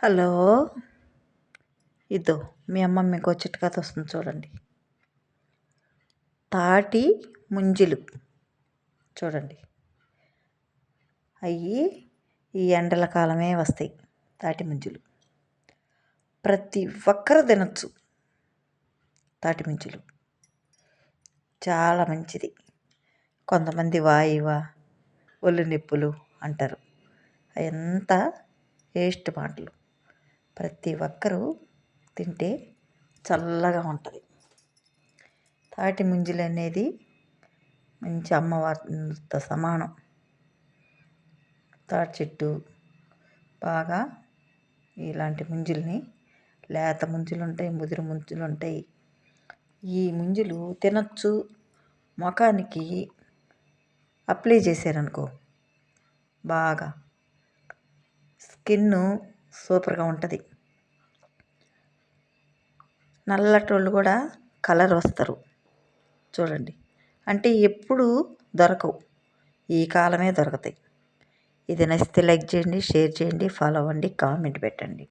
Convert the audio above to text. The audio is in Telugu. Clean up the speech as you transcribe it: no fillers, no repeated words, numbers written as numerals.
హలో, ఇదో మీ అమ్మ మీకు చిట్కాతో వస్తుంది చూడండి. తాటి ముంజులు చూడండి, అవి ఈ ఎండల కాలమే వస్తాయి. తాటి ముంజులు ప్రతి ఒక్కరు తినచ్చు. తాటి ముంజులు చాలా మంచిది. కొంతమంది వాయువా ఒళ్ళు నొప్పులు అంటారు. ఎంత వేస్ట్ మాటలు. ప్రతి ఒక్కరూ తింటే చల్లగా ఉంటుంది. తాటి ముంజలు అనేది మంచి అమ్మవారితో సమానం. తాటి చెట్టు బాగా ఇలాంటి ముంజుల్ని, లేత ముంజులు ఉంటాయి, ముదిరి ముంజులు ఉంటాయి. ఈ ముంజులు తినచ్చు. ముఖానికి అప్లై చేశారనుకో బాగా స్కిన్ సూపర్గా ఉంటుంది. నల్లటోళ్ళు కూడా కలర్ వస్తారు చూడండి. అంటే ఎప్పుడు దొరకవు, ఈ కాలమే దొరుకుతాయి. ఇది నచ్చితే లైక్ చేయండి, షేర్ చేయండి, ఫాలో అవ్వండి, కామెంట్ పెట్టండి.